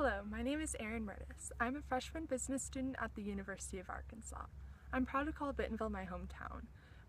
Hello, my name is Erin Mertes. I'm a freshman business student at the University of Arkansas. I'm proud to call Bentonville my hometown.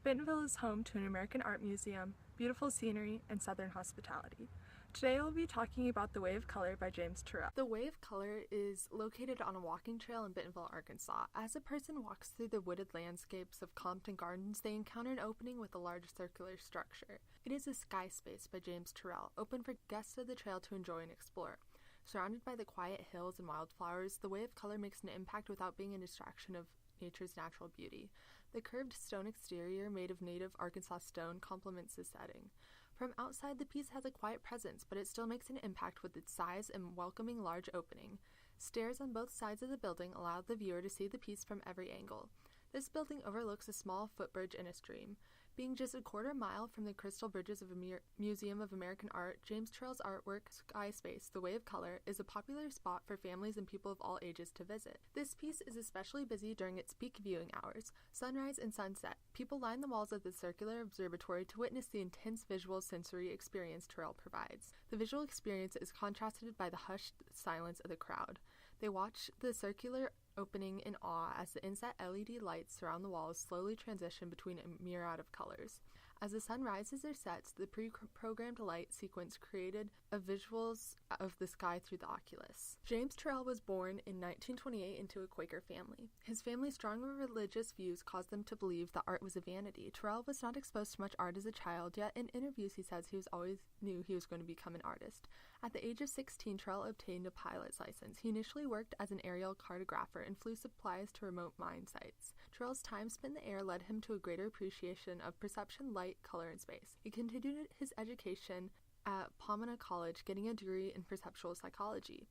Bentonville is home to an American art museum, beautiful scenery, and Southern hospitality. Today we'll be talking about The Way of Color by James Turrell. The Way of Color is located on a walking trail in Bentonville, Arkansas. As a person walks through the wooded landscapes of Compton Gardens, they encounter an opening with a large circular structure. It is a sky space by James Turrell, open for guests of the trail to enjoy and explore. Surrounded by the quiet hills and wildflowers, The Way of Color makes an impact without being a distraction of nature's natural beauty. The curved stone exterior made of native Arkansas stone complements the setting. From outside, the piece has a quiet presence, but it still makes an impact with its size and welcoming large opening. Stairs on both sides of the building allow the viewer to see the piece from every angle. This building overlooks a small footbridge and a stream. Being just a quarter mile from the Crystal Bridges of a Museum of American Art, James Turrell's artwork, Sky Space, The Way of Color, is a popular spot for families and people of all ages to visit. This piece is especially busy during its peak viewing hours, sunrise and sunset. People line the walls of the circular observatory to witness the intense visual sensory experience Turrell provides. The visual experience is contrasted by the hushed silence of the crowd. They watch the circular opening in awe as the inset LED lights surround the walls slowly transition between a myriad of colors. As the sun rises or sets, the pre-programmed light sequence created visuals of the sky through the oculus. James Turrell was born in 1928 into a Quaker family. His family's strong religious views caused them to believe that art was a vanity. Turrell was not exposed to much art as a child, yet in interviews he says he always knew he was going to become an artist. At the age of 16, Turrell obtained a pilot's license. He initially worked as an aerial cartographer and flew supplies to remote mine sites. Turrell's time spent in the air led him to a greater appreciation of perception, light, color, and space. He continued his education at Pomona College, getting a degree in perceptual psychology.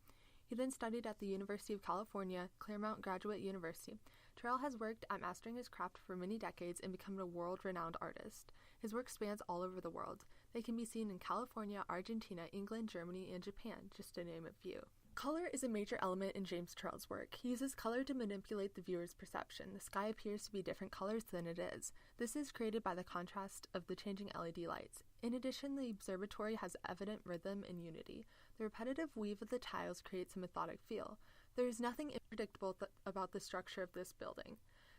He then studied at the University of California, Claremont Graduate University. Turrell has worked at mastering his craft for many decades and become a world-renowned artist. His work spans all over the world. They can be seen in California, Argentina, England, Germany, and Japan, just to name a few. Color is a major element in James Turrell's work. He uses color to manipulate the viewer's perception. The sky appears to be different colors than it is. This is created by the contrast of the changing LED lights. In addition, the observatory has evident rhythm and unity. The repetitive weave of the tiles creates a methodic feel. There is nothing unpredictable about the structure of this building.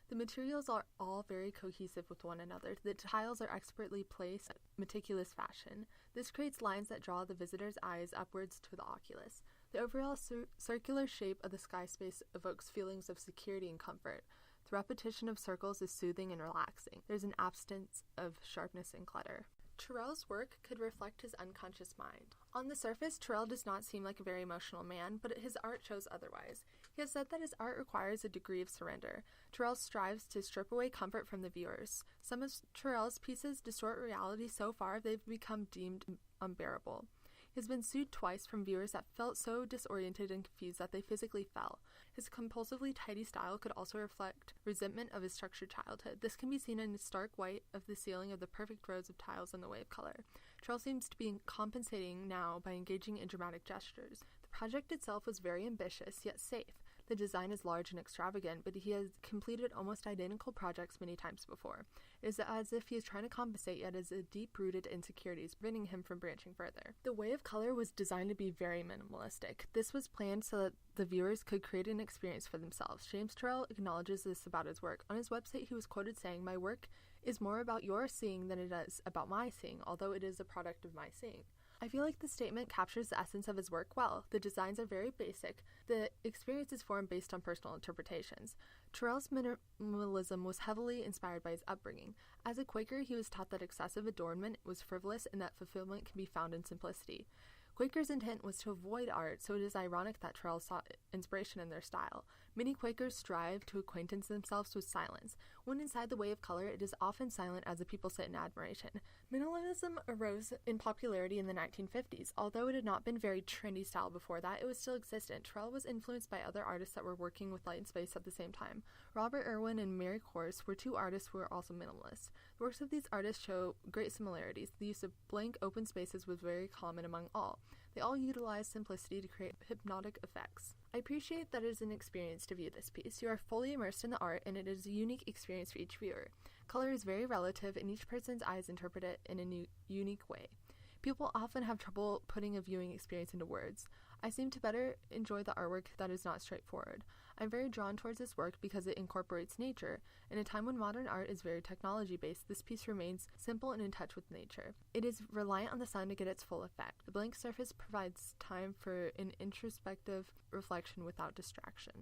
The materials are all very cohesive with one another. The tiles are expertly placed in meticulous fashion. This creates lines that draw the visitor's eyes upwards to the oculus. The overall circular shape of the sky space evokes feelings of security and comfort. The repetition of circles is soothing and relaxing. There's an absence of sharpness and clutter. Turrell's work could reflect his unconscious mind. On the surface, Turrell does not seem like a very emotional man, but his art shows otherwise. He has said that his art requires a degree of surrender. Turrell strives to strip away comfort from the viewers. Some of Turrell's pieces distort reality so far they've become deemed unbearable. He has been sued twice from viewers that felt so disoriented and confused that they physically fell. His compulsively tidy style could also reflect resentment of his structured childhood. This can be seen in the stark white of the ceiling of the perfect rows of tiles in The Way of Color. Turrell seems to be compensating now by engaging in dramatic gestures. The project itself was very ambitious, yet safe. The design is large and extravagant, but he has completed almost identical projects many times before. It is as if he is trying to compensate, yet has a deep-rooted insecurities preventing him from branching further. The Way of Color was designed to be very minimalistic. This was planned so that the viewers could create an experience for themselves. James Turrell acknowledges this about his work. On his website, he was quoted saying, "My work is more about your seeing than it is about my seeing, although it is a product of my seeing." I feel like the statement captures the essence of his work well. The designs are very basic. The experience is formed based on personal interpretations. Turrell's minimalism was heavily inspired by his upbringing. As a Quaker, he was taught that excessive adornment was frivolous and that fulfillment can be found in simplicity. Quakers' intent was to avoid art, so it is ironic that Turrell sought inspiration in their style. Many Quakers strive to acquaintance themselves with silence. When inside The Way of Color, it is often silent as the people sit in admiration. Minimalism arose in popularity in the 1950s. Although it had not been very trendy style before that, it was still existent. Turrell was influenced by other artists that were working with light and space at the same time. Robert Irwin and Mary Corse were two artists who were also minimalists. The works of these artists show great similarities. The use of blank open spaces was very common among all. They all utilized simplicity to create hypnotic effects. I appreciate that it is an experience to view this piece. You are fully immersed in the art, and it is a unique experience for each viewer. Color is very relative, and each person's eyes interpret it in a unique way. People often have trouble putting a viewing experience into words. I seem to better enjoy the artwork that is not straightforward. I'm very drawn towards this work because it incorporates nature. In a time when modern art is very technology-based, this piece remains simple and in touch with nature. It is reliant on the sun to get its full effect. The blank surface provides time for an introspective reflection without distraction.